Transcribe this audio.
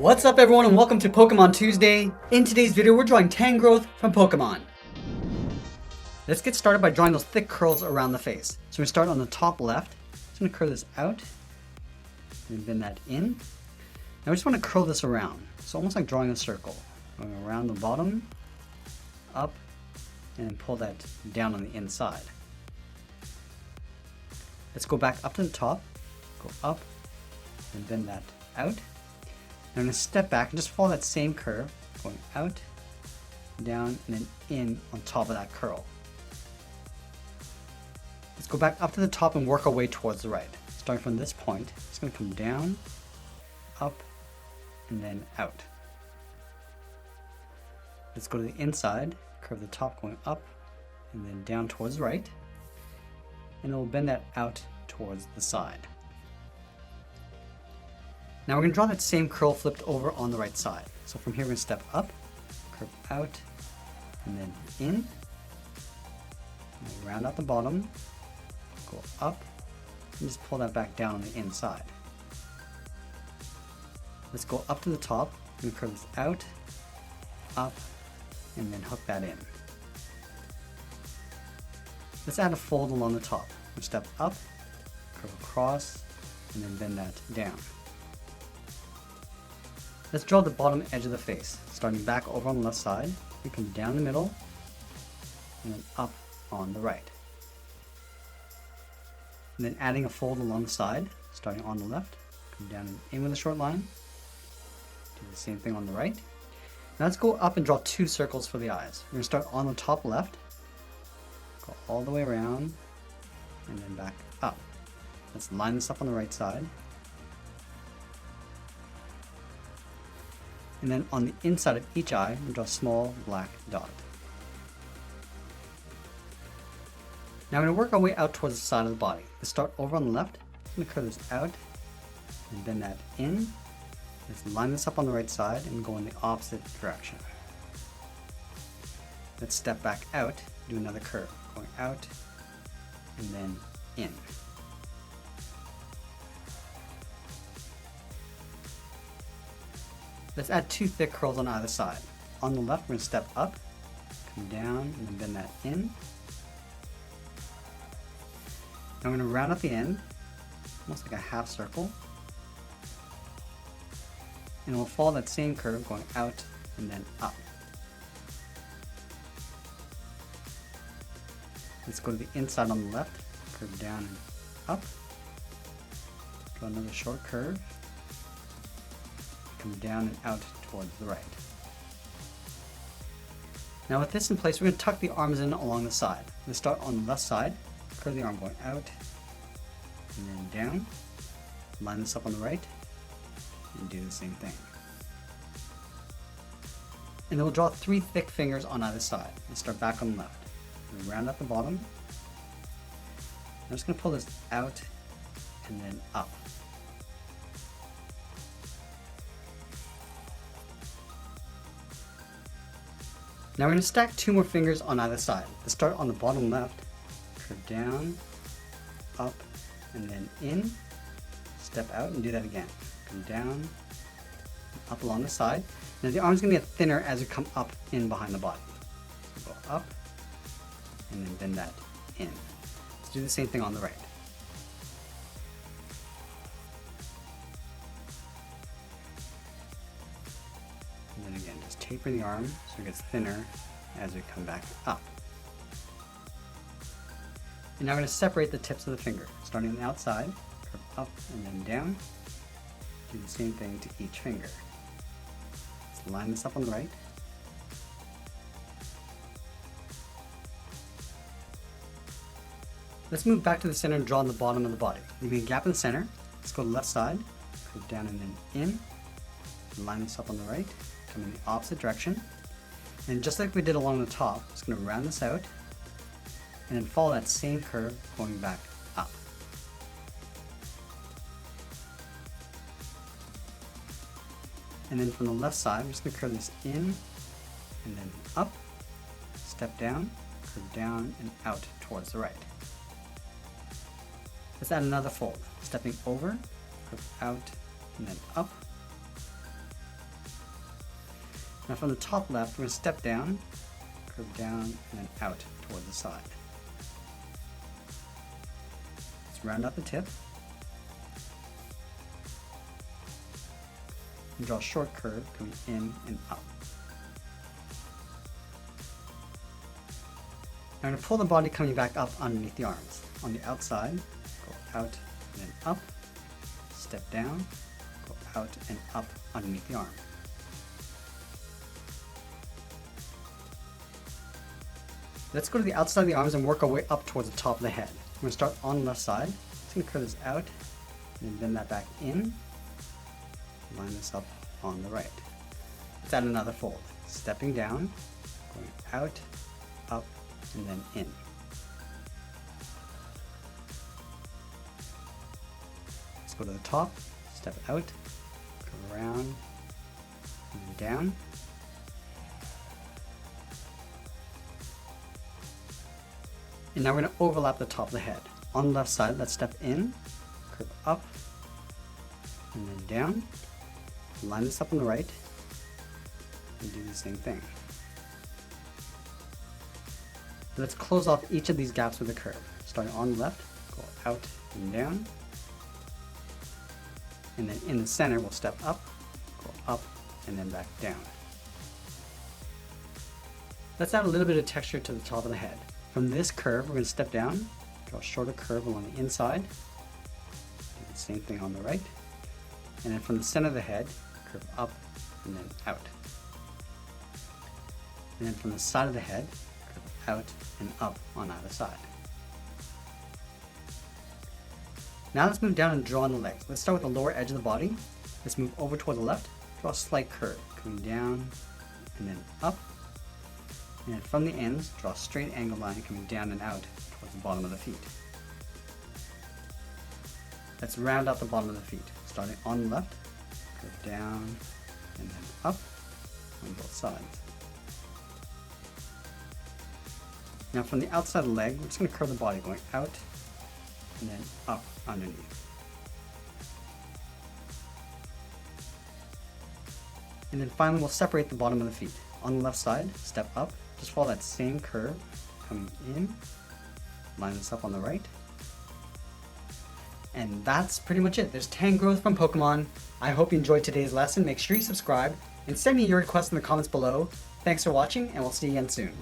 What's up everyone and welcome to Pokemon Tuesday. In today's video we're drawing Tangrowth from Pokemon. Let's get started by drawing those thick curls around the face. So we start on the top left. Just going to curl this out and bend that in. Now we just want to curl this around. So almost like drawing a circle. Going around the bottom, up, and then pull that down on the inside. Let's go back up to the top, go up, and bend that out. Now I'm going to step back and just follow that same curve, going out, down, and then in on top of that curl. Let's go back up to the top and work our way towards the right. Starting from this point, it's going to come down, up, and then out. Let's go to the inside, curve the top going up, and then down towards the right. And we'll bend that out towards the side. Now we're going to draw that same curl flipped over on the right side. So from here we're going to step up, curve out, and then in. And then round out the bottom, go up, and just pull that back down on the inside. Let's go up to the top, and curve this out, up, and then hook that in. Let's add a fold along the top. We'll step up, curve across, and then bend that down. Let's draw the bottom edge of the face. Starting back over on the left side, we come down the middle, and then up on the right. And then adding a fold along the side, starting on the left, come down and in with a short line. Do the same thing on the right. Now let's go up and draw two circles for the eyes. We're going to start on the top left, go all the way around, and then back up. Let's line this up on the right side. And then on the inside of each eye, we'll draw a small black dot. Now we're going to work our way out towards the side of the body. Let's start over on the left. I'm going to curve this out and bend that in. Let's line this up on the right side and go in the opposite direction. Let's step back out, do another curve, going out and then in. Let's add two thick curls on either side. On the left, we're going to step up, come down, and then bend that in. Now I'm going to round up the end, almost like a half circle. And we'll follow that same curve going out and then up. Let's go to the inside on the left, curve down and up. Draw another short curve. Come down and out towards the right. Now with this in place, we're going to tuck the arms in along the side. Let's start on the left side, curve the arm going out, and then down. Line this up on the right, and do the same thing. And then we'll draw three thick fingers on either side. Let's start back on the left. We'll round out the bottom. I'm just going to pull this out and then up. Now we're going to stack two more fingers on either side. Let's start on the bottom left, curve down, up, and then in. Step out and do that again. Come down, up along the side. Now the arm's going to get thinner as we come up in behind the body. So go up, and then bend that in. Let's do the same thing on the right. And then again, just taper the arm so it gets thinner as we come back up. And now we're going to separate the tips of the finger. Starting on the outside, curve up and then down. Do the same thing to each finger. Let's line this up on the right. Let's move back to the center and draw on the bottom of the body. Leaving a gap in the center. Let's go to the left side, curve down and then in. Line this up on the right. Come in the opposite direction. And just like we did along the top, just going to round this out and then follow that same curve going back up. And then from the left side, I'm just going to curve this in and then up, step down, curve down and out towards the right. Let's add another fold, stepping over, curve out and then up, Now from the top left, we're going to step down, curve down, and then out toward the side. Let's round out the tip. And draw a short curve coming in and up. Now I'm going to pull the body coming back up underneath the arms. On the outside, go out and then up, step down, go out and up underneath the arm. Let's go to the outside of the arms and work our way up towards the top of the head. We're going to start on the left side. Just going to curve this out and then bend that back in. Line this up on the right. Let's add another fold. Stepping down, going out, up, and then in. Let's go to the top, step out, go around, and then down. And now we're going to overlap the top of the head. On the left side, let's step in, curve up, and then down. Line this up on the right, and do the same thing. Let's close off each of these gaps with a curve. Starting on the left, go out and down. And then in the center, we'll step up, go up, and then back down. Let's add a little bit of texture to the top of the head. From this curve, we're going to step down, draw a shorter curve along the inside. Do the same thing on the right. And then from the center of the head, curve up and then out. And then from the side of the head, curve out and up on either side. Now let's move down and draw on the legs. Let's start with the lower edge of the body. Let's move over toward the left, draw a slight curve, coming down and then up. And then from the ends, draw a straight angle line coming down and out towards the bottom of the feet. Let's round out the bottom of the feet. Starting on the left, curve down and then up on both sides. Now from the outside of the leg, we're just going to curve the body going out and then up underneath. And then finally we'll separate the bottom of the feet. On the left side, step up, just follow that same curve, coming in, line this up on the right. And that's pretty much it. There's Tangrowth from Pokemon. I hope you enjoyed today's lesson. Make sure you subscribe and send me your requests in the comments below. Thanks for watching, and we'll see you again soon.